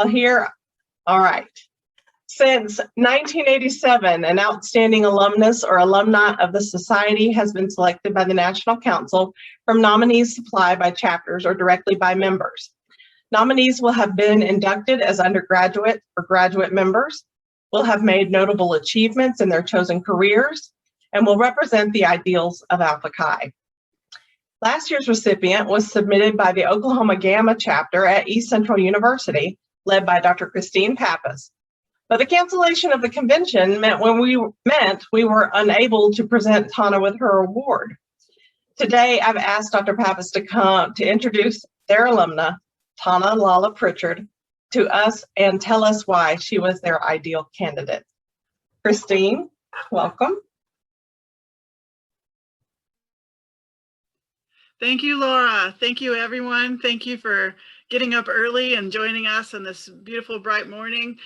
Here, all right. Since 1987, an outstanding alumnus or alumna of the Society has been selected by the National Council from nominees supplied by chapters or directly by members. Nominees will have been inducted as undergraduate or graduate members, will have made notable achievements in their chosen careers, and will represent the ideals of Alpha Chi. Last year's recipient was submitted by the Oklahoma Gamma chapter at East Central University, led by Dr. Christine Pappas. But the cancellation of the convention meant we were unable to present Tana with her award. Today, I've asked Dr. Pappas to come to introduce their alumna, Tana Lala-Pritchard, to us and tell us why she was their ideal candidate. Christine, welcome. Thank you, Laura. Thank you, everyone. Thank you for getting up early and joining us on this beautiful, bright morning.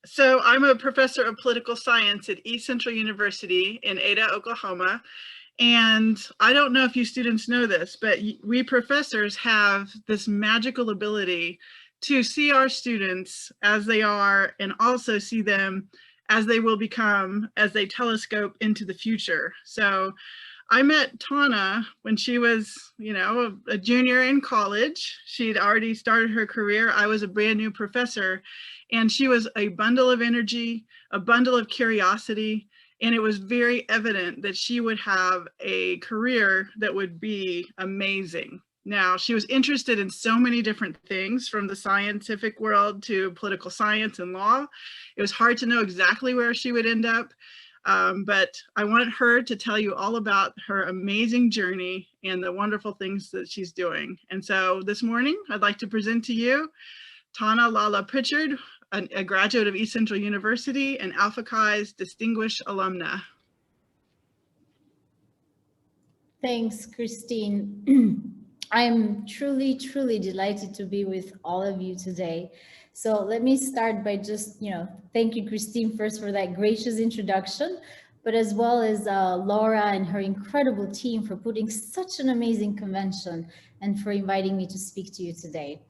So I'm a professor of political science at East Central University in Ada, Oklahoma. And I don't know if you students know this, but we professors have this magical ability to see our students as they are and also see them as they will become as they telescope into the future. So I met Tana when she was, a junior in college. She'd already started her career. I was a brand new professor, and she was a bundle of energy, a bundle of curiosity, and it was very evident that she would have a career that would be amazing. Now, she was interested in so many different things, from the scientific world to political science and law. It was hard to know exactly where she would end up. But I wanted her to tell you all about her amazing journey and the wonderful things that she's doing. And so this morning, I'd like to present to you Tana Lala-Pritchard, a graduate of East Central University and Alpha Chi's Distinguished Alumna. Thanks, Christine. I'm truly, truly delighted to be with all of you today. So let me start by just, thank you, Christine, first for that gracious introduction, but as well as Laura and her incredible team for putting such an amazing convention and for inviting me to speak to you today.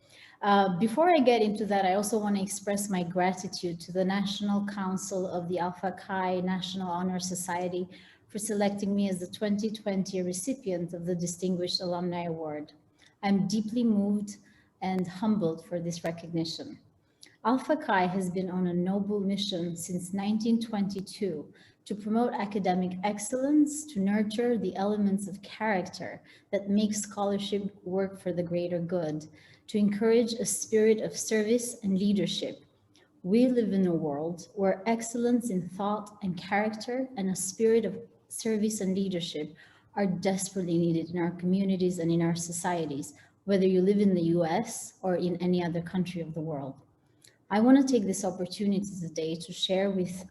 Before I get into that, I also want to express my gratitude to the National Council of the Alpha Chi National Honor Society for selecting me as the 2020 recipient of the Distinguished Alumni Award. I'm deeply moved and humbled for this recognition. Alpha Chi has been on a noble mission since 1922 to promote academic excellence, to nurture the elements of character that make scholarship work for the greater good, to encourage a spirit of service and leadership. We live in a world where excellence in thought and character and a spirit of service and leadership are desperately needed in our communities and in our societies, whether you live in the US or in any other country of the world. I want to take this opportunity today to share with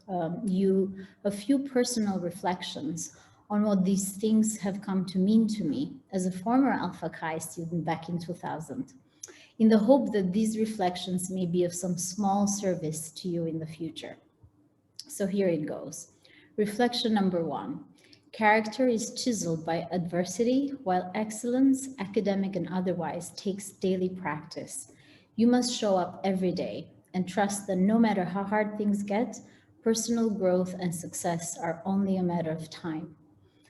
you a few personal reflections on what these things have come to mean to me as a former Alpha Chi student back in 2000, in the hope that these reflections may be of some small service to you in the future. So here it goes. Reflection number 1. Character is chiseled by adversity, while excellence, academic and otherwise, takes daily practice. You must show up every day and trust that no matter how hard things get, personal growth and success are only a matter of time.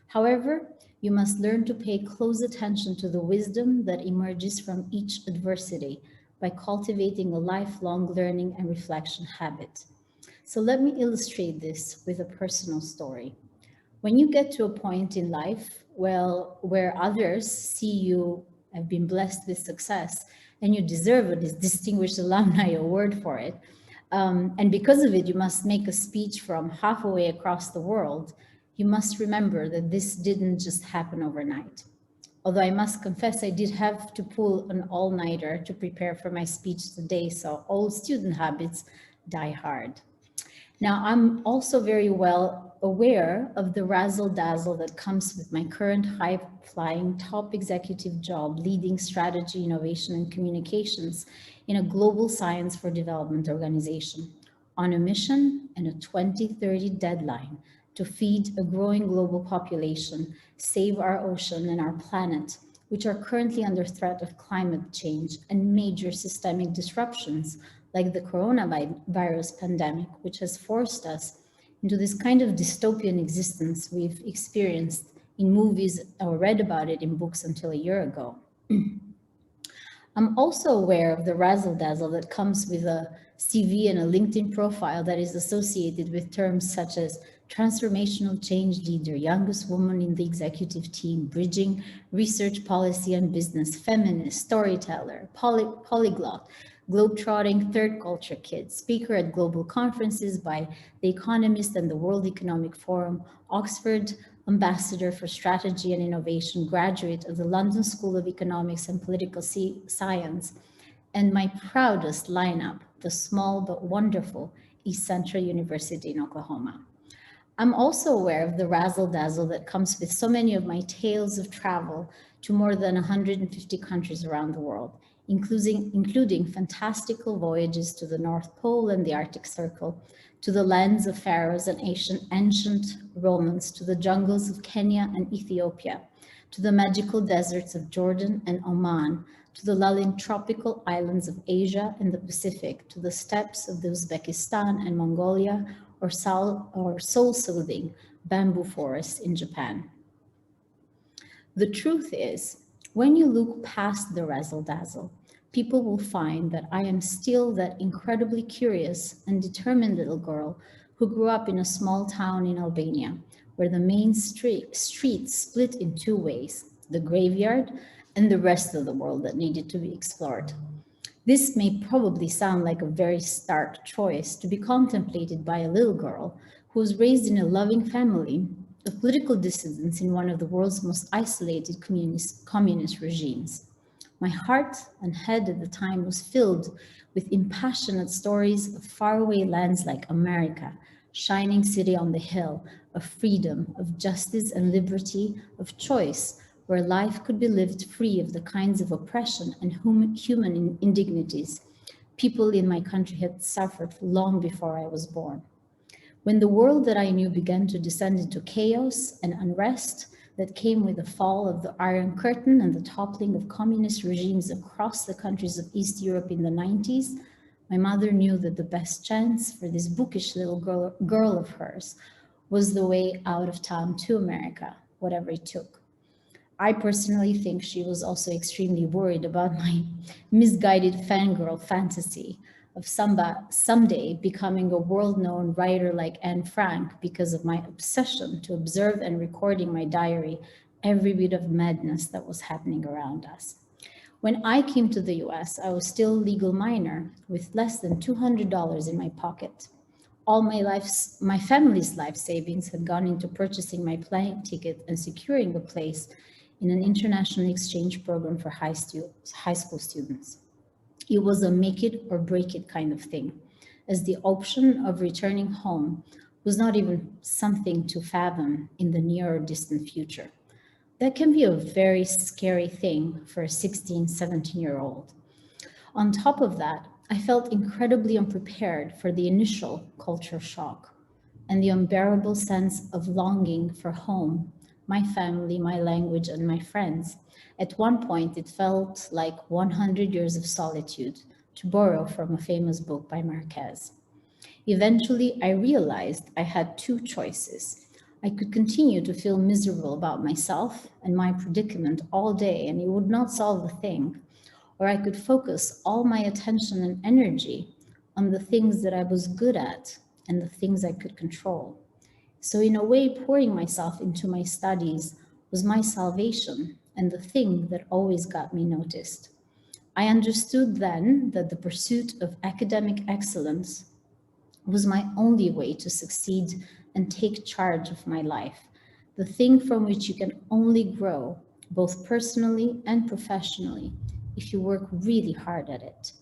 However, you must learn to pay close attention to the wisdom that emerges from each adversity by cultivating a lifelong learning and reflection habit. So let me illustrate this with a personal story. When you get to a point in life, where others see you have been blessed with success and you deserve a Distinguished Alumni Award for it, and because of it, you must make a speech from halfway across the world, you must remember that this didn't just happen overnight. Although I must confess, I did have to pull an all-nighter to prepare for my speech today, so old student habits die hard. Now, I'm also very well aware of the razzle-dazzle that comes with my current high-flying top executive job leading strategy, innovation, and communications in a global science for development organization on a mission and a 2030 deadline to feed a growing global population, save our ocean and our planet, which are currently under threat of climate change and major systemic disruptions like the coronavirus pandemic, which has forced us into this kind of dystopian existence we've experienced in movies or read about it in books until a year ago. I'm also aware of the razzle-dazzle that comes with a CV and a LinkedIn profile that is associated with terms such as transformational change leader, youngest woman in the executive team, bridging research, policy, and business, feminist, storyteller, polyglot, globetrotting third culture kid, speaker at global conferences by The Economist and the World Economic Forum, Oxford Ambassador for Strategy and Innovation, graduate of the London School of Economics and Political Science, and my proudest lineup, the small but wonderful East Central University in Oklahoma. I'm also aware of the razzle-dazzle that comes with so many of my tales of travel to more than 150 countries around the world, including fantastical voyages to the North Pole and the Arctic Circle, to the lands of pharaohs and ancient Romans, to the jungles of Kenya and Ethiopia, to the magical deserts of Jordan and Oman, to the lulling tropical islands of Asia and the Pacific, to the steppes of Uzbekistan and Mongolia, or soul-soothing bamboo forests in Japan. The truth is, when you look past the razzle-dazzle, people will find that I am still that incredibly curious and determined little girl who grew up in a small town in Albania, where the main streets split in two ways, the graveyard and the rest of the world that needed to be explored. This may probably sound like a very stark choice to be contemplated by a little girl who was raised in a loving family of political dissidents in one of the world's most isolated communist regimes. My heart and head at the time was filled with impassioned stories of faraway lands like America, shining city on the hill, of freedom, of justice and liberty, of choice, where life could be lived free of the kinds of oppression and human indignities people in my country had suffered long before I was born. When the world that I knew began to descend into chaos and unrest that came with the fall of the Iron Curtain and the toppling of communist regimes across the countries of East Europe in the 90s, my mother knew that the best chance for this bookish little girl of hers was the way out of town to America, whatever it took. I personally think she was also extremely worried about my misguided fangirl fantasy of someday becoming a world-known writer like Anne Frank because of my obsession to observe and recording my diary every bit of madness that was happening around us. When I came to the US, I was still a legal minor with less than $200 in my pocket. All my family's life savings had gone into purchasing my plane ticket and securing a place in an international exchange program for high school students. It was a make it or break it kind of thing, as the option of returning home was not even something to fathom in the near or distant future. That can be a very scary thing for a 16, 17-year-old. On top of that, I felt incredibly unprepared for the initial culture shock and the unbearable sense of longing for home, my family, my language, and my friends. At one point, it felt like 100 years of solitude, to borrow from a famous book by Marquez. Eventually, I realized I had two choices. I could continue to feel miserable about myself and my predicament all day, and it would not solve a thing. Or I could focus all my attention and energy on the things that I was good at and the things I could control. So in a way, pouring myself into my studies was my salvation and the thing that always got me noticed. I understood then that the pursuit of academic excellence was my only way to succeed and take charge of my life, the thing from which you can only grow, both personally and professionally, if you work really hard at it.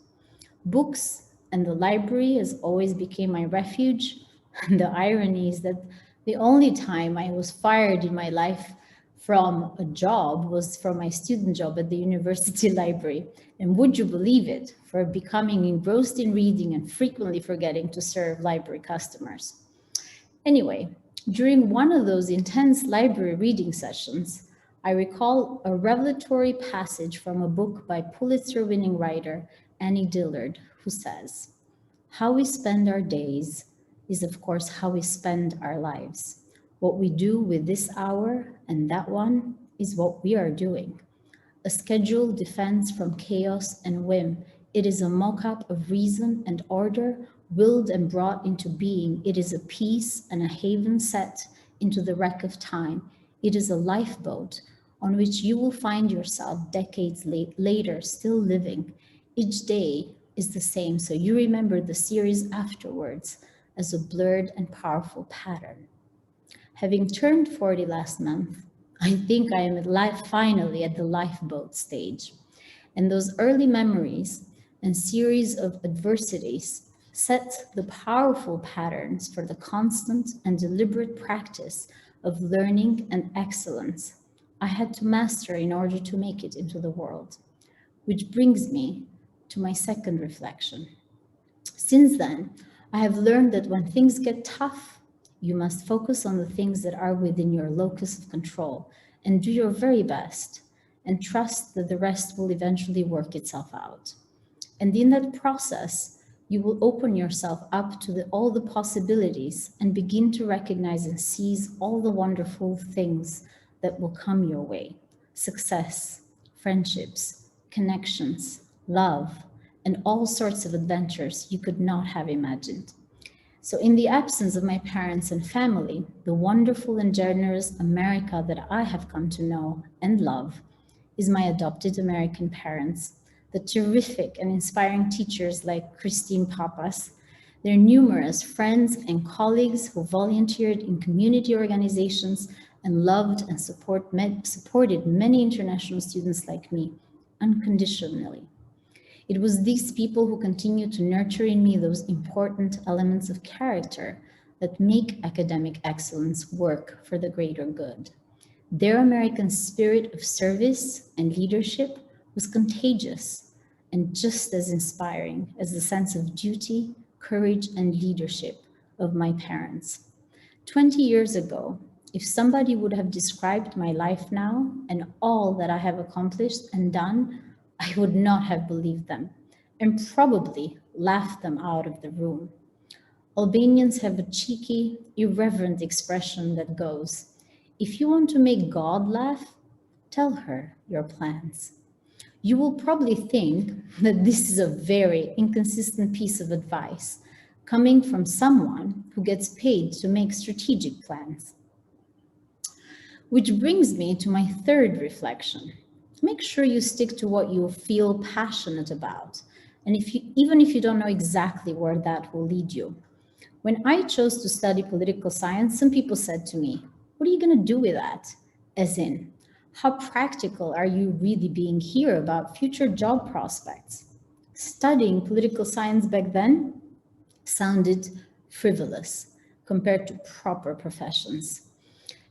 Books and the library has always became my refuge, and the irony is that the only time I was fired in my life from a job was from my student job at the university library. And would you believe it, for becoming engrossed in reading and frequently forgetting to serve library customers. Anyway, during one of those intense library reading sessions, I recall a revelatory passage from a book by Pulitzer-winning writer Annie Dillard, who says, "How we spend our days is, of course, how we spend our lives. What we do with this hour and that one is what we are doing. A scheduled defense from chaos and whim. It is a mock-up of reason and order, willed and brought into being. It is a peace and a haven set into the wreck of time. It is a lifeboat on which you will find yourself decades later still living. Each day is the same, so you remember the series afterwards as a blurred and powerful pattern." Having turned 40 last month, I think I am finally at the lifeboat stage. And those early memories and series of adversities set the powerful patterns for the constant and deliberate practice of learning and excellence I had to master in order to make it into the world. Which brings me to my second reflection. Since then, I have learned that when things get tough, you must focus on the things that are within your locus of control and do your very best and trust that the rest will eventually work itself out. And in that process, you will open yourself up to all the possibilities and begin to recognize and seize all the wonderful things that will come your way. Success, friendships, connections, love, and all sorts of adventures you could not have imagined. So in the absence of my parents and family, the wonderful and generous America that I have come to know and love is my adopted American parents, the terrific and inspiring teachers like Christine Pappas, their numerous friends and colleagues who volunteered in community organizations and loved and supported many international students like me unconditionally. It was these people who continue to nurture in me those important elements of character that make academic excellence work for the greater good. Their American spirit of service and leadership was contagious and just as inspiring as the sense of duty, courage, and leadership of my parents. 20 years ago, if somebody would have described my life now and all that I have accomplished and done, I would not have believed them and probably laughed them out of the room. Albanians have a cheeky, irreverent expression that goes, "If you want to make God laugh, tell her your plans." You will probably think that this is a very inconsistent piece of advice coming from someone who gets paid to make strategic plans. Which brings me to my third reflection. Make sure you stick to what you feel passionate about, and even if you don't know exactly where that will lead you. When I chose to study political science, some people said to me, "What are you going to do with that?" As in, how practical are you really being here about future job prospects? Studying political science back then sounded frivolous compared to proper professions.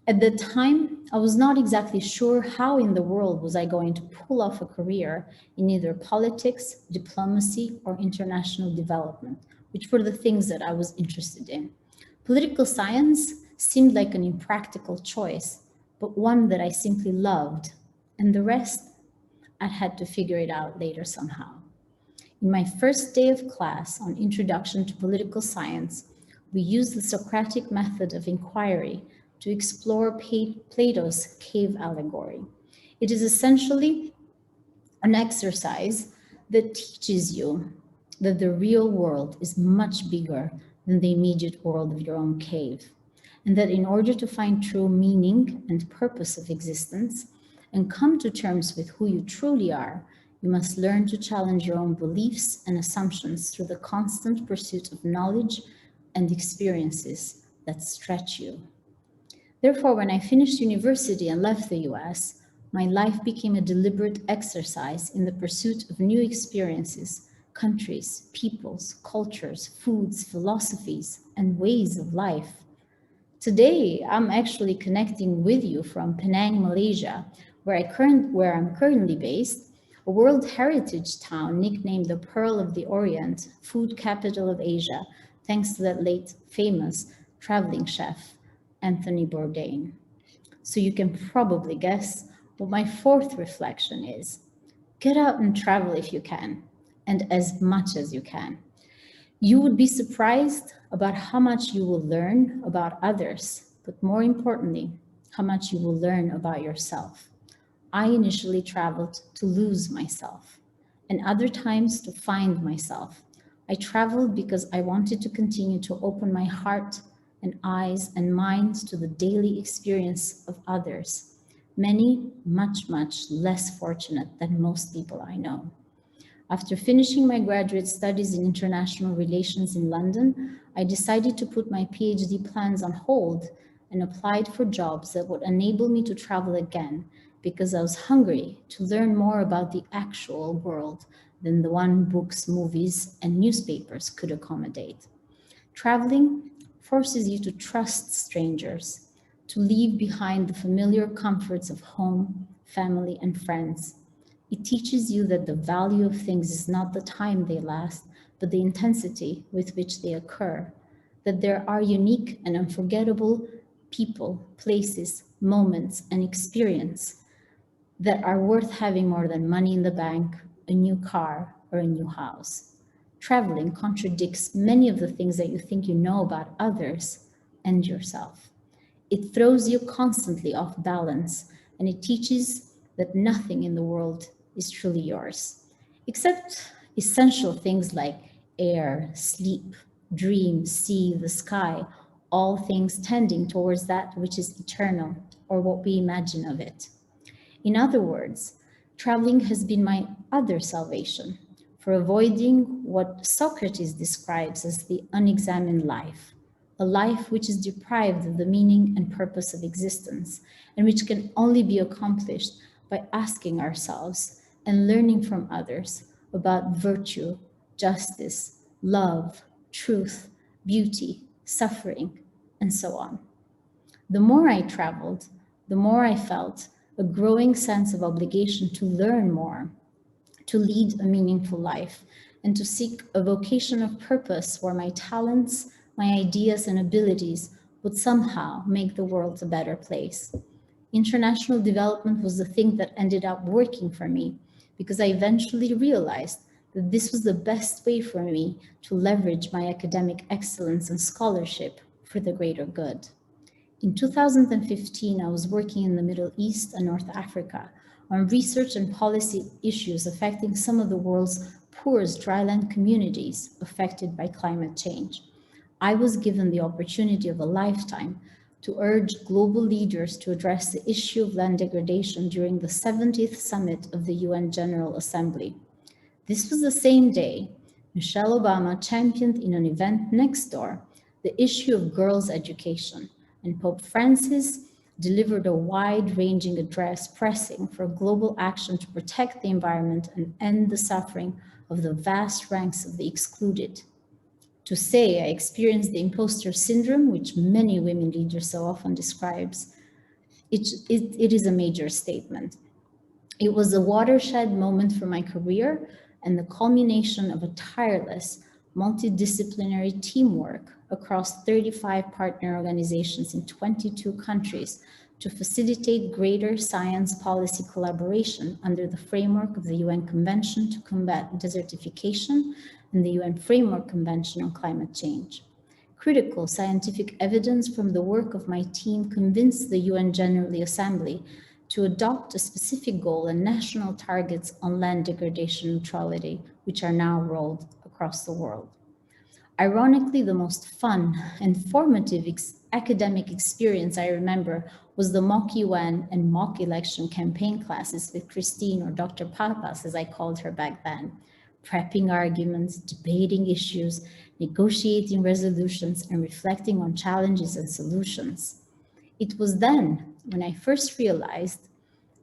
At the time, I was not exactly sure how in the world was I going to pull off a career in either politics, diplomacy, or international development, which were the things that I was interested in. Political science seemed like an impractical choice, but one that I simply loved, and the rest, I had to figure it out later somehow. In my first day of class on Introduction to Political Science, we used the Socratic method of inquiry to explore Plato's cave allegory. It is essentially an exercise that teaches you that the real world is much bigger than the immediate world of your own cave, and that in order to find true meaning and purpose of existence and come to terms with who you truly are, you must learn to challenge your own beliefs and assumptions through the constant pursuit of knowledge and experiences that stretch you. Therefore, when I finished university and left the US, my life became a deliberate exercise in the pursuit of new experiences, countries, peoples, cultures, foods, philosophies, and ways of life. Today, I'm actually connecting with you from Penang, Malaysia, where I'm currently based, a World Heritage town nicknamed the Pearl of the Orient, food capital of Asia, thanks to that late famous traveling chef, Anthony Bourdain. So you can probably guess what my fourth reflection is. Get out and travel if you can, and as much as you can. You would be surprised about how much you will learn about others, but more importantly, how much you will learn about yourself. I initially traveled to lose myself, and other times to find myself. I traveled because I wanted to continue to open my heart and eyes and mind to the daily experience of others, many much, much less fortunate than most people I know. After finishing my graduate studies in international relations in London, I decided to put my PhD plans on hold and applied for jobs that would enable me to travel again because I was hungry to learn more about the actual world than the one books, movies, and newspapers could accommodate. Traveling forces you to trust strangers, to leave behind the familiar comforts of home, family, and friends. It teaches you that the value of things is not the time they last, but the intensity with which they occur, that there are unique and unforgettable people, places, moments, and experience that are worth having more than money in the bank, a new car, or a new house. Traveling contradicts many of the things that you think you know about others and yourself. It throws you constantly off balance, and it teaches that nothing in the world is truly yours, except essential things like air, sleep, dream, sea, the sky, all things tending towards that which is eternal, or what we imagine of it. In other words, traveling has been my other salvation for avoiding what Socrates describes as the unexamined life, a life which is deprived of the meaning and purpose of existence, and which can only be accomplished by asking ourselves and learning from others about virtue, justice, love, truth, beauty, suffering, and so on. The more I traveled, the more I felt a growing sense of obligation to learn more, to lead a meaningful life, and to seek a vocation of purpose where my talents, my ideas, and abilities would somehow make the world a better place. International development was the thing that ended up working for me, because I eventually realized that this was the best way for me to leverage my academic excellence and scholarship for the greater good. In 2015, I was working in the Middle East and North Africa on research and policy issues affecting some of the world's poorest dryland communities affected by climate change. I was given the opportunity of a lifetime to urge global leaders to address the issue of land degradation during the 70th summit of the UN General Assembly. This was the same day Michelle Obama championed in an event next door the issue of girls' education, and Pope Francis delivered a wide-ranging address pressing for global action to protect the environment and end the suffering of the vast ranks of the excluded. To say I experienced the imposter syndrome, which many women leaders so often describes, it is a major statement. It was a watershed moment for my career and the culmination of a tireless, multidisciplinary teamwork across 35 partner organizations in 22 countries to facilitate greater science policy collaboration under the framework of the UN Convention to Combat Desertification and the UN Framework Convention on Climate Change. Critical scientific evidence from the work of my team convinced the UN General Assembly to adopt a specific goal and national targets on land degradation neutrality, which are now rolled across the world. Ironically, the most fun and formative academic experience I remember was the mock UN and mock election campaign classes with Christine, or Dr. Pappas, as I called her back then, prepping arguments, debating issues, negotiating resolutions, and reflecting on challenges and solutions. It was then when I first realized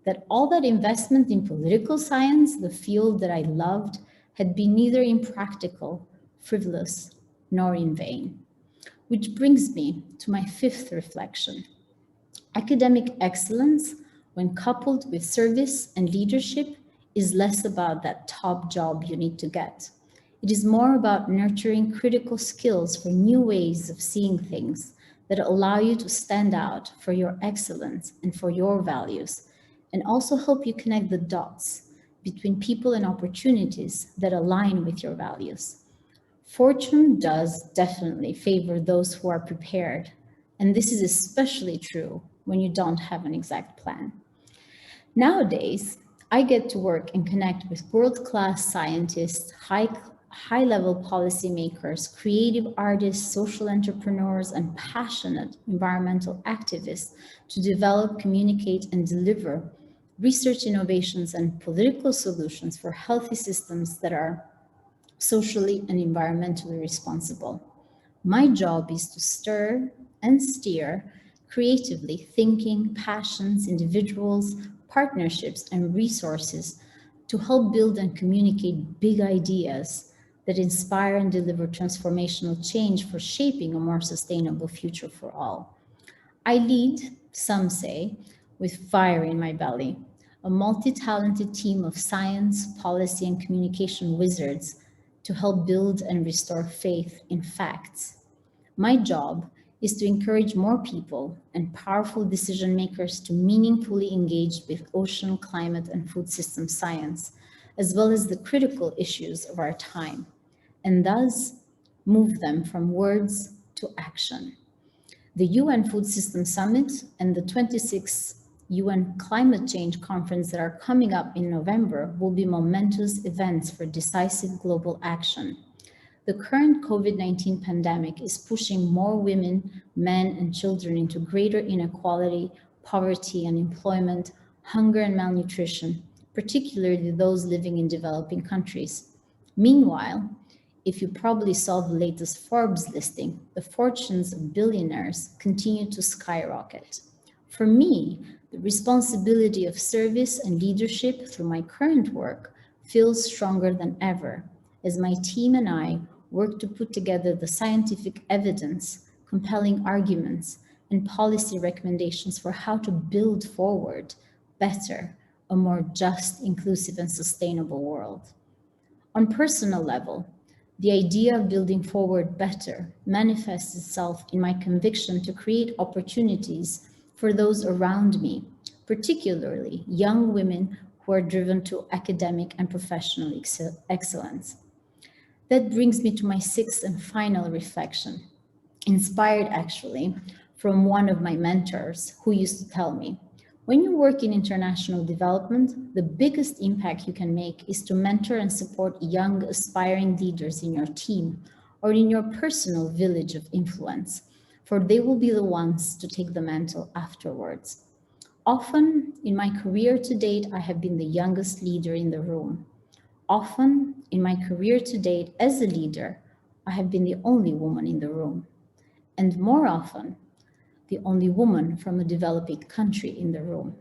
that all that investment in political science, the field that I loved, had been neither impractical, frivolous, nor in vain. Which brings me to my fifth reflection. Academic excellence, when coupled with service and leadership, is less about that top job you need to get. It is more about nurturing critical skills for new ways of seeing things that allow you to stand out for your excellence and for your values, and also help you connect the dots between people and opportunities that align with your values. Fortune does definitely favor those who are prepared, and this is especially true when you don't have an exact plan. Nowadays, I get to work and connect with world-class scientists, high-level policymakers, creative artists, social entrepreneurs, and passionate environmental activists to develop, communicate, and deliver research innovations and political solutions for healthy systems that are socially and environmentally responsible. My job is to stir and steer creatively thinking, passions, individuals, partnerships, and resources to help build and communicate big ideas that inspire and deliver transformational change for shaping a more sustainable future for all. I lead, some say, with fire in my belly, a multi-talented team of science, policy, and communication wizards to help build and restore faith in facts. My job is to encourage more people and powerful decision makers to meaningfully engage with ocean, climate, and food system science, as well as the critical issues of our time, and thus move them from words to action. The UN Food System Summit and the 26th UN Climate Change Conference that are coming up in November will be momentous events for decisive global action. The current COVID-19 pandemic is pushing more women, men, and children into greater inequality, poverty, unemployment, hunger, and malnutrition, particularly those living in developing countries. Meanwhile, if you probably saw the latest Forbes listing, the fortunes of billionaires continue to skyrocket. For me, the responsibility of service and leadership through my current work feels stronger than ever, as my team and I work to put together the scientific evidence, compelling arguments, and policy recommendations for how to build forward better, a more just, inclusive, and sustainable world. On personal level, the idea of building forward better manifests itself in my conviction to create opportunities for those around me, particularly young women who are driven to academic and professional excellence. That brings me to my sixth and final reflection, inspired actually from one of my mentors who used to tell me, when you work in international development, the biggest impact you can make is to mentor and support young aspiring leaders in your team or in your personal village of influence, for they will be the ones to take the mantle afterwards. Often in my career to date, I have been the youngest leader in the room. Often in my career to date as a leader, I have been the only woman in the room. And more often, the only woman from a developing country in the room.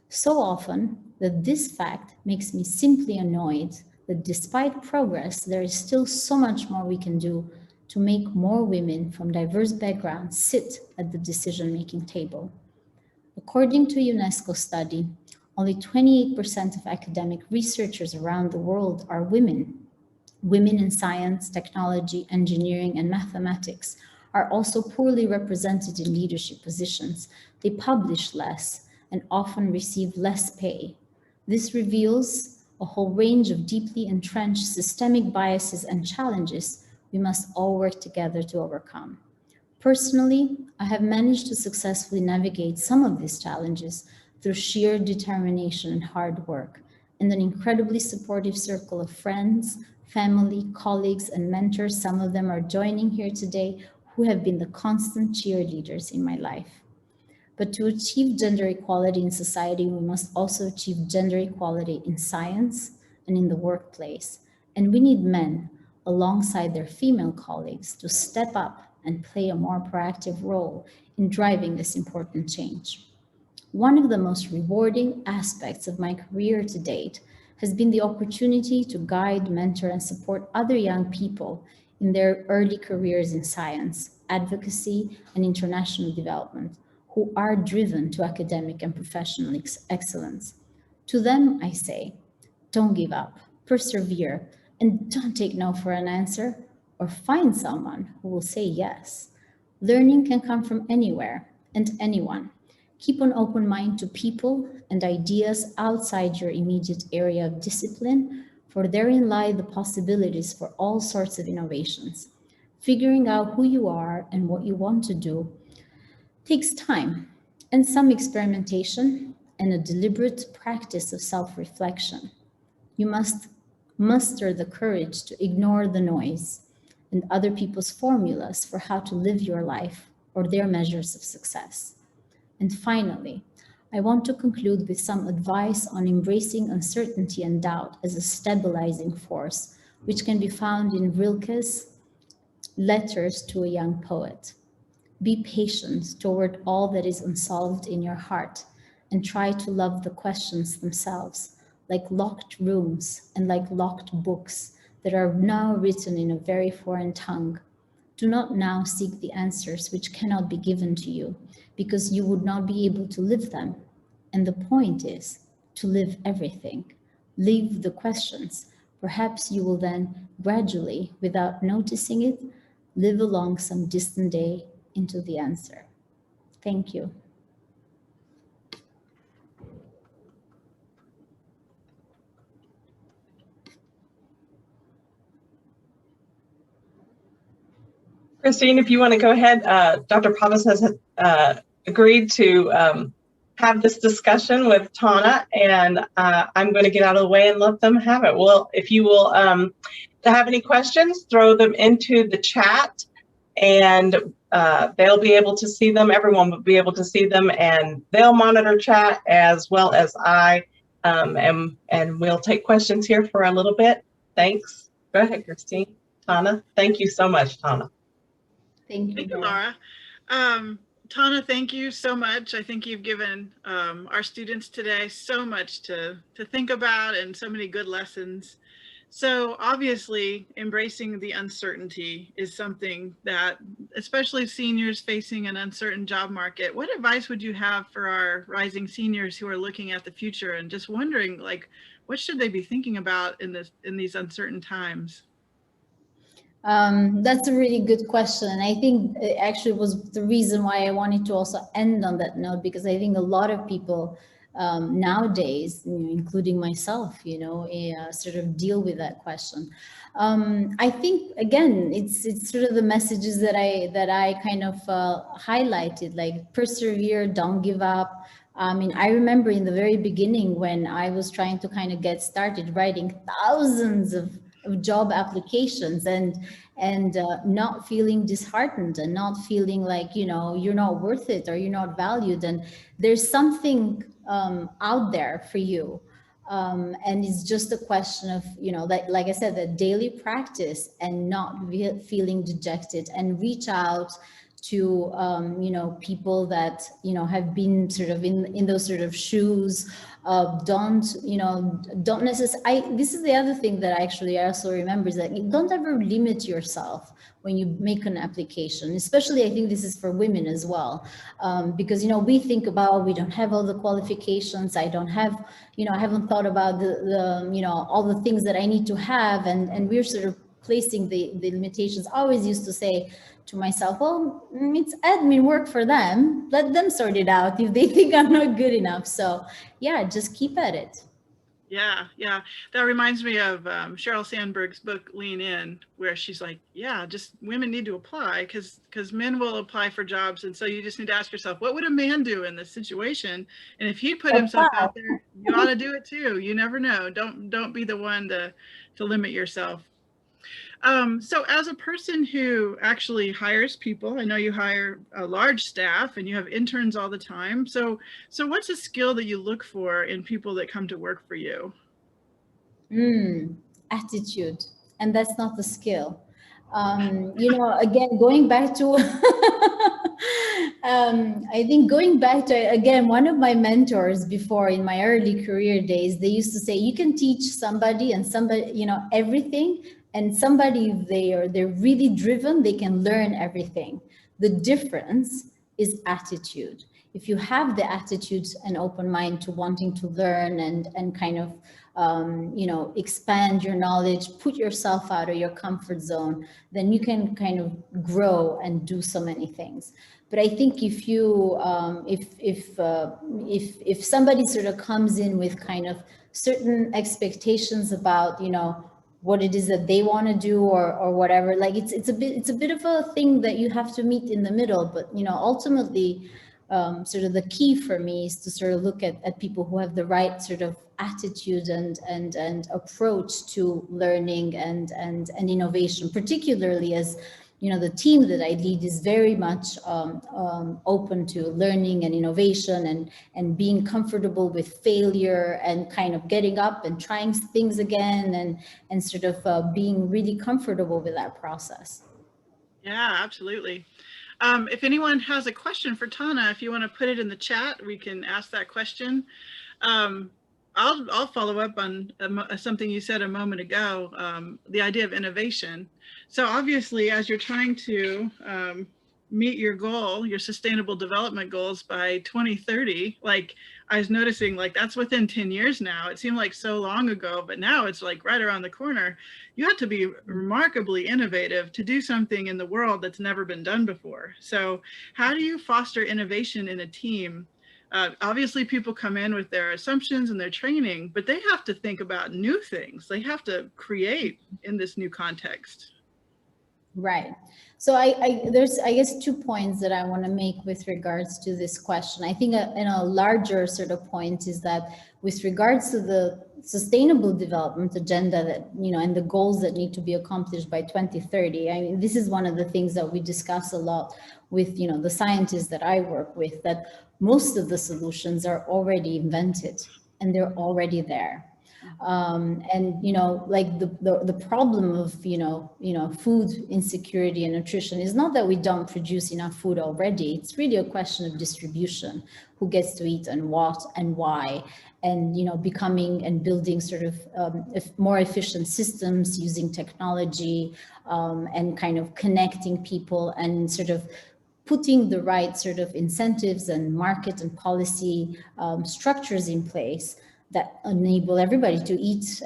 So often that this fact makes me simply annoyed that despite progress, there is still so much more we can do to make more women from diverse backgrounds sit at the decision-making table. According to a UNESCO study, only 28% of academic researchers around the world are women. Women in science, technology, engineering, and mathematics are also poorly represented in leadership positions. They publish less and often receive less pay. This reveals a whole range of deeply entrenched systemic biases and challenges we must all work together to overcome. Personally, I have managed to successfully navigate some of these challenges through sheer determination and hard work, and an incredibly supportive circle of friends, family, colleagues, and mentors, some of them are joining here today, who have been the constant cheerleaders in my life. But to achieve gender equality in society, we must also achieve gender equality in science and in the workplace. And we need men alongside their female colleagues to step up and play a more proactive role in driving this important change. One of the most rewarding aspects of my career to date has been the opportunity to guide, mentor, and support other young people in their early careers in science, advocacy, and international development, who are driven to academic and professional excellence. To them, I say, don't give up, persevere, and don't take no for an answer, or find someone who will say yes. Learning can come from anywhere and anyone. Keep an open mind to people and ideas outside your immediate area of discipline, for therein lie the possibilities for all sorts of innovations. Figuring out who you are and what you want to do takes time and some experimentation and a deliberate practice of self-reflection. You must muster the courage to ignore the noise and other people's formulas for how to live your life or their measures of success. And finally, I want to conclude with some advice on embracing uncertainty and doubt as a stabilizing force, which can be found in Rilke's Letters to a Young Poet. Be patient toward all that is unsolved in your heart and try to love the questions themselves, like locked rooms and like locked books that are now written in a very foreign tongue. Do not now seek the answers which cannot be given to you, because you would not be able to live them. And the point is to live everything. Leave the questions. Perhaps you will then gradually, without noticing it, live along some distant day into the answer. Thank you. Christine, if you want to go ahead, Dr. Pappas has agreed to have this discussion with Tana, and I'm going to get out of the way and let them have it. Well, if you will have any questions, throw them into the chat, and they'll be able to see them. Everyone will be able to see them, and they'll monitor chat as well as I, and we'll take questions here for a little bit. Thanks. Go ahead, Christine. Tana, thank you so much, Tana. Thank you, Lara. Tana, thank you so much. I think you've given our students today so much to think about and so many good lessons. So obviously, embracing the uncertainty is something that, especially seniors facing an uncertain job market, what advice would you have for our rising seniors who are looking at the future and just wondering, like, what should they be thinking about in these uncertain times? That's a really good question. And I think it actually was the reason why I wanted to also end on that note, because I think a lot of people nowadays, including myself, sort of deal with that question. I think, again, it's sort of the messages that I kind of highlighted, like persevere, don't give up. I mean, I remember in the very beginning when I was trying to kind of get started writing thousands of job applications and not feeling disheartened and not feeling like, you're not worth it or you're not valued, and there's something out there for you. And it's just a question of, that, like I said, that daily practice and not feeling dejected, and reach out to, people that, have been sort of in those sort of shoes. Don't necessarily, this is the other thing that I also remember, is that you don't ever limit yourself when you make an application, especially I think this is for women as well, because, we think about, we don't have all the qualifications, I don't have, I haven't thought about the all the things that I need to have, and we're sort of placing the limitations. I always used to say to myself, well, it's admin work for them. Let them sort it out if they think I'm not good enough. So yeah, just keep at it. Yeah. That reminds me of Sheryl Sandberg's book, Lean In, where she's like, yeah, just women need to apply because men will apply for jobs. And so you just need to ask yourself, what would a man do in this situation? And if he put himself out there, you ought to do it too. You never know. Don't be the one to limit yourself. So as a person who actually hires people, I know you hire a large staff and you have interns all the time. So what's a skill that you look for in people that come to work for you? Attitude. And that's not the skill. Again, going back to, I think going back to, again, one of my mentors before in my early career days, they used to say, you can teach somebody and somebody, everything. And somebody, if they're really driven, they can learn everything. The difference is attitude. If you have the attitude and open mind to wanting to learn and kind of expand your knowledge, put yourself out of your comfort zone, then you can kind of grow and do so many things. But I think if you, if somebody sort of comes in with kind of certain expectations about, what it is that they want to do or whatever, like it's a bit of a thing that you have to meet in the middle. But ultimately, sort of the key for me is to sort of look at people who have the right sort of attitude and approach to learning and innovation, particularly as the team that I lead is very much open to learning and innovation and being comfortable with failure and kind of getting up and trying things again and sort of being really comfortable with that process. Yeah, absolutely. If anyone has a question for Tana, if you want to put it in the chat, we can ask that question. I'll follow up on something you said a moment ago, the idea of innovation. So obviously, as you're trying to meet your goal, your sustainable development goals by 2030, like I was noticing, like that's within 10 years now. It seemed like so long ago, but now it's like right around the corner. You have to be remarkably innovative to do something in the world that's never been done before. So how do you foster innovation in a team? Obviously, people come in with their assumptions and their training, but they have to think about new things. They have to create in this new context. Right. So there's, I guess, 2 points that I want to make with regards to this question. I think in a larger sort of point is that with regards to the sustainable development agenda that, and the goals that need to be accomplished by 2030, I mean, this is one of the things that we discuss a lot with, the scientists that I work with, that most of the solutions are already invented and they're already there. And like the problem of food insecurity and nutrition is not that we don't produce enough food already. It's really a question of distribution, who gets to eat and what and why, and becoming and building sort of more efficient systems using technology, and kind of connecting people and sort of putting the right sort of incentives and market and policy structures in place that enable everybody to eat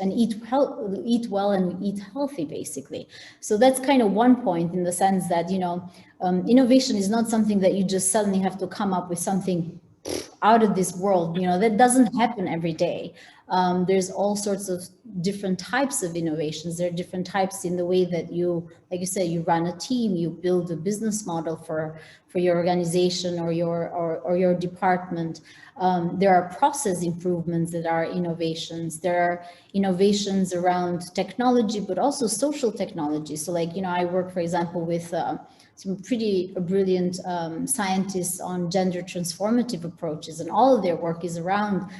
well and eat healthy, basically. So that's kind of one point, in the sense that innovation is not something that you just suddenly have to come up with something out of this world. That doesn't happen every day. There's all sorts of different types of innovations. There are different types in the way that you, like you said, you run a team, you build a business model for your organization or your department. There are process improvements that are innovations. There are innovations around technology, but also social technology. So like, I work, for example, with some pretty brilliant scientists on gender transformative approaches, and all of their work is around,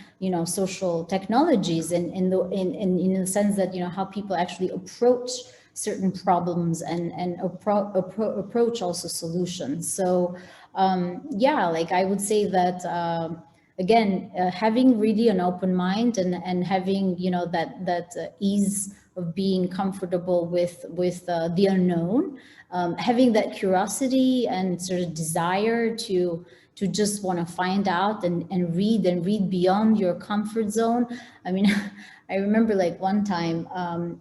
social technologies and in the sense that, how people actually approach certain problems and approach also solutions. So yeah, like I would say that again, having really an open mind and having that ease of being comfortable with the unknown, having that curiosity and sort of desire to just want to find out and read beyond your comfort zone. I mean, I remember like one time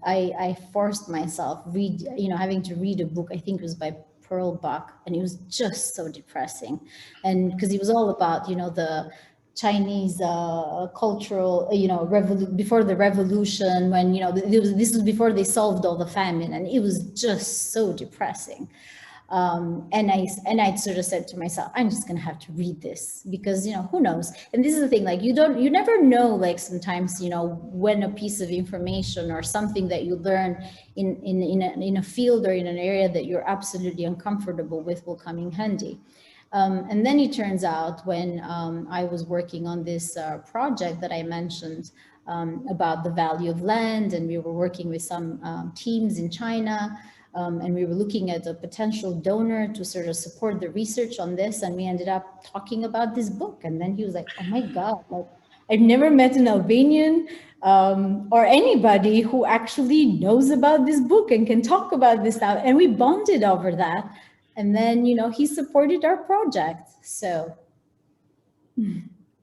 I forced myself having to read a book. I think it was by Pearl Buck, and it was just so depressing. And because it was all about the Chinese cultural, before the revolution, when this was before they solved all the famine, and it was just so depressing. And I sort of said to myself, I'm just gonna have to read this, because who knows? And this is the thing, like you never know, like sometimes when a piece of information or something that you learn in a field or in an area that you're absolutely uncomfortable with will come in handy. And then it turns out when I was working on this project that I mentioned about the value of land, and we were working with some teams in China, and we were looking at a potential donor to sort of support the research on this, and we ended up talking about this book. And then he was like, oh my God, like I've never met an Albanian or anybody who actually knows about this book and can talk about this now. And we bonded over that. And then, he supported our project. So.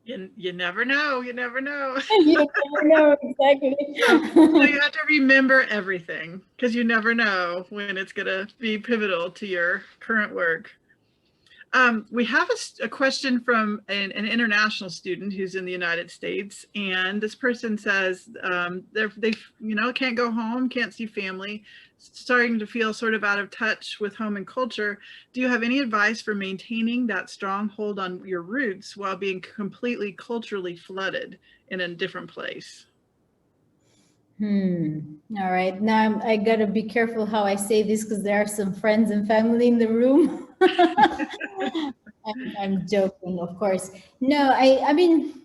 You never know. You never know. You never know, exactly. So you have to remember everything because you never know when it's going to be pivotal to your current work. We have a question from an international student who's in the United States, and this person says they can't go home, can't see family, starting to feel sort of out of touch with home and culture. Do you have any advice for maintaining that strong hold on your roots while being completely culturally flooded in a different place? All right. Now I gotta be careful how I say this because there are some friends and family in the room. I'm joking, of course. No, I mean,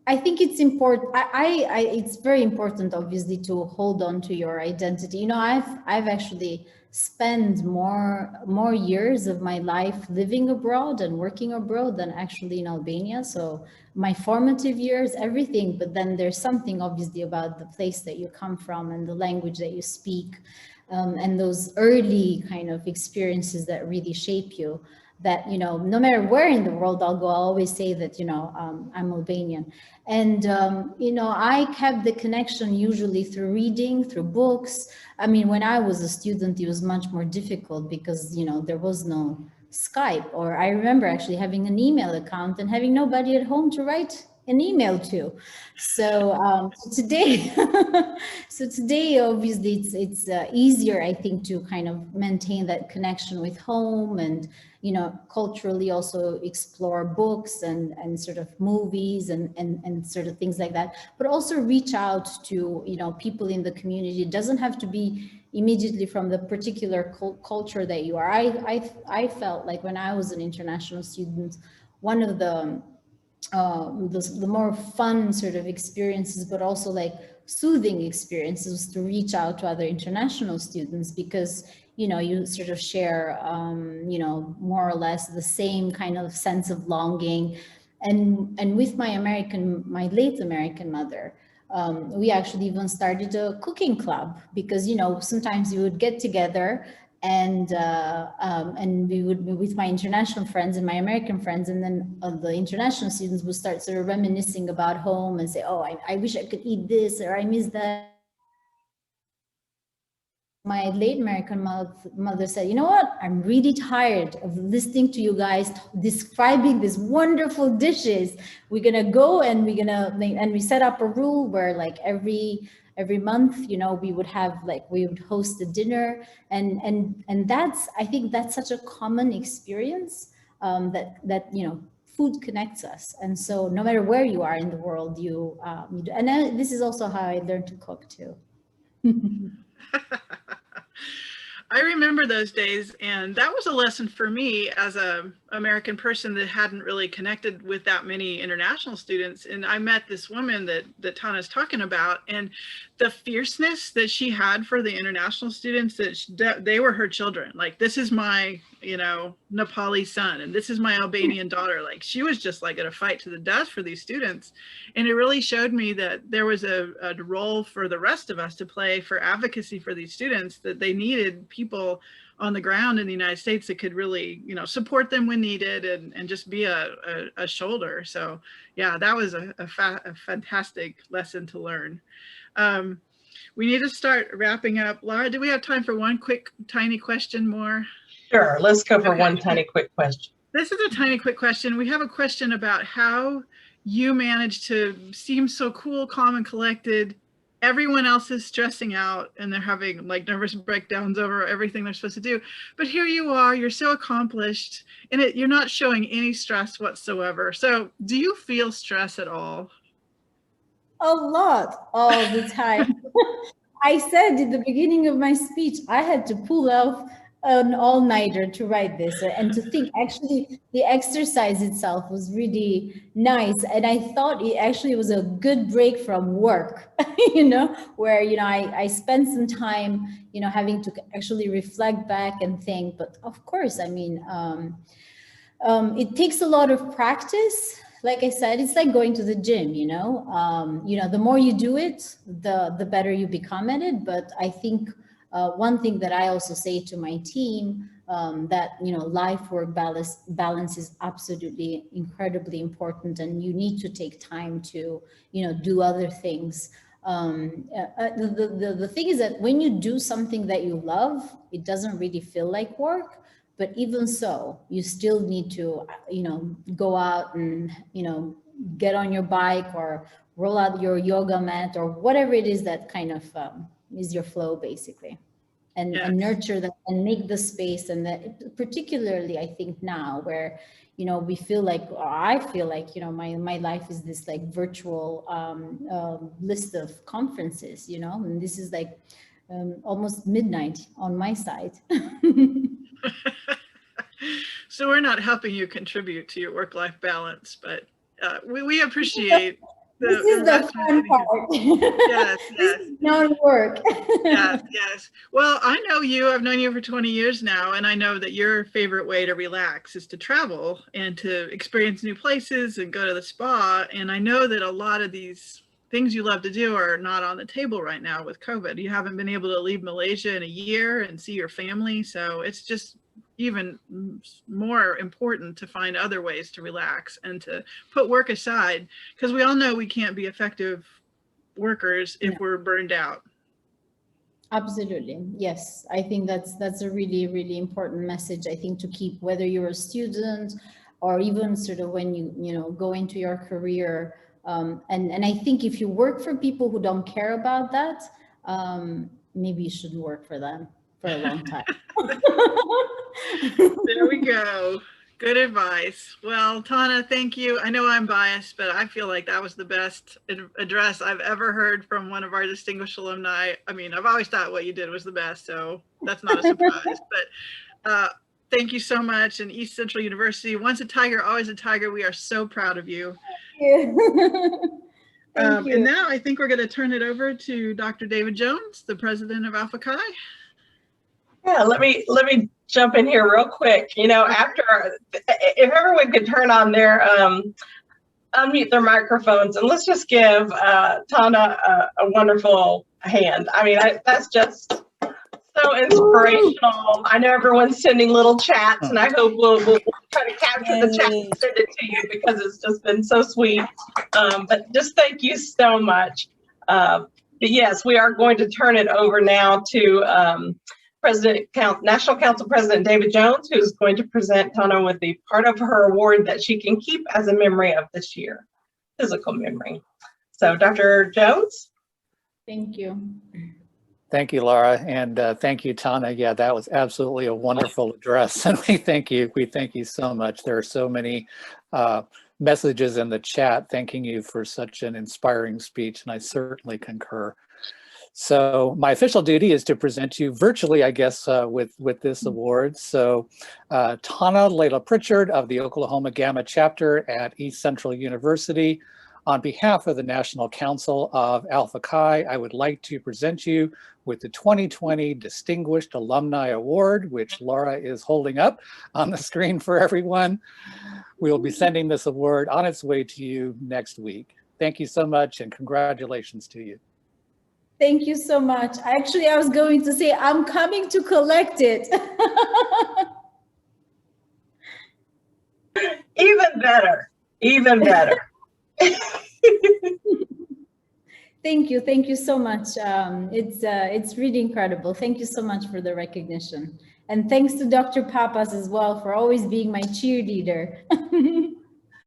I think it's important. It's very important, obviously, to hold on to your identity. You know, I've actually spent more years of my life living abroad and working abroad than actually in Albania. So my formative years, everything. But then there's something obviously about the place that you come from and the language that you speak, and those early kind of experiences that really shape you. That, you know, no matter where in the world I'll go, I'll always say that, you know, I'm Albanian. And, you know, I kept the connection usually through reading, through books. I mean, when I was a student, it was much more difficult because, you know, there was no Skype, or I remember actually having an email account and having nobody at home to write an email to. So today, obviously it's easier, I think, to kind of maintain that connection with home and, you know, culturally also explore books and sort of movies and sort of things like that, but also reach out to, you know, people in the community. It doesn't have to be immediately from the particular culture that you are. I felt like when I was an international student, one of the more fun sort of experiences, but also like soothing experiences, to reach out to other international students, because, you know, you sort of share, you know, more or less the same kind of sense of longing. And with my late American mother, we actually even started a cooking club, because, you know, sometimes we would get together and we would be with my international friends and my American friends, and then the international students would start sort of reminiscing about home and say, oh, I wish I could eat this, or I miss that. My late American mother said, you know what, I'm really tired of listening to you guys describing these wonderful dishes. We're gonna go and we set up a rule where, like, every month, you know, we would host a dinner, and that's, I think that's such a common experience, that you know, food connects us. And so no matter where you are in the world, you do. And this is also how I learned to cook too. I remember those days, and that was a lesson for me as an American person that hadn't really connected with that many international students. And I met this woman that Tana's talking about, and the fierceness that she had for the international students, that they were her children. Like, this is my, you know, Nepali son, and this is my Albanian daughter. Like, she was just like in a fight to the death for these students. And it really showed me that there was a role for the rest of us to play for advocacy for these students, that they needed people on the ground in the United States that could really, you know, support them when needed, and just be a shoulder. So yeah, that was a fantastic lesson to learn. We need to start wrapping up. Lara, do we have time for one quick tiny question more? Sure, let's go for one tiny quick question. This is a tiny quick question. We have a question about how you manage to seem so cool, calm, and collected. Everyone else is stressing out and they're having like nervous breakdowns over everything they're supposed to do. But here you are, you're so accomplished, and you're not showing any stress whatsoever. So do you feel stress at all? A lot, all the time. I said at the beginning of my speech, I had to pull off an all-nighter to write this, and to think, actually, the exercise itself was really nice. And I thought it actually was a good break from work, you know, where, you know, I spent some time, you know, having to actually reflect back and think. But of course, I mean, it takes a lot of practice. Like I said, it's like going to the gym, you know, the more you do it, the better you become at it. But I think One thing that I also say to my team, that, life-work balance is absolutely incredibly important, and you need to take time to, do other things. The thing is that when you do something that you love, it doesn't really feel like work. But even so, you still need to, go out and, get on your bike or roll out your yoga mat or whatever it is that kind of is your flow, basically. And, Yes. and nurture that and make the space. And that, particularly, I think now where, we feel like, or I feel like, my life is this like virtual list of conferences, and this is like almost midnight on my side. So we're not helping you contribute to your work-life balance, but we appreciate this is the fun part. Yes, This yes. is non-work. Yes, yes. Well, I know you. I've known you for 20 years now, and I know that your favorite way to relax is to travel and to experience new places and go to the spa. And I know that a lot of these things you love to do are not on the table right now with COVID. You haven't been able to leave Malaysia in a year and see your family. So it's just even more important to find other ways to relax and to put work aside, because we all know we can't be effective workers if we're burned out. Absolutely. Yes. I think that's a really, really important message, I think, to keep, whether you're a student or even sort of when you go into your career. And I think if you work for people who don't care about that, maybe you shouldn't work for them for a long time. There we go. Good advice. Well, Tana, thank you. I know I'm biased, but I feel like that was the best address I've ever heard from one of our distinguished alumni. I mean, I've always thought what you did was the best, so that's not a surprise. But thank you so much. And East Central University, once a tiger, always a tiger. We are so proud of you. Thank you. Thank you. And now I think we're going to turn it over to Dr. David Jones, the president of Alpha Chi. Yeah, let me jump in here real quick. After, if everyone could turn on their unmute their microphones, and let's just give Tana a wonderful hand. I mean, that's just so inspirational. I know everyone's sending little chats, and I hope we'll try to capture the chat and send it to you, because it's just been so sweet. But just thank you so much. But yes, we are going to turn it over now to National Council President David Jones, who's going to present Tana with the part of her award that she can keep as a memory of this year, physical memory. So Dr. Jones. Thank you. Thank you, Lara, and thank you, Tana. Yeah, that was absolutely a wonderful address, and we thank you. We thank you so much. There are so many messages in the chat thanking you for such an inspiring speech, and I certainly concur. So my official duty is to present you virtually, I guess, with this award. So Tana Lala-Pritchard of the Oklahoma Gamma chapter at East Central University, on behalf of the National Council of Alpha Chi, I would like to present you with the 2020 Distinguished Alumni Award, which Lara is holding up on the screen for everyone. We will be sending this award on its way to you next week. Thank you so much, and congratulations to you. Thank you so much. Actually, I was going to say, I'm coming to collect it. Even better, even better. Thank you so much. It's really incredible. Thank you so much for the recognition. And thanks to Dr. Pappas as well for always being my cheerleader.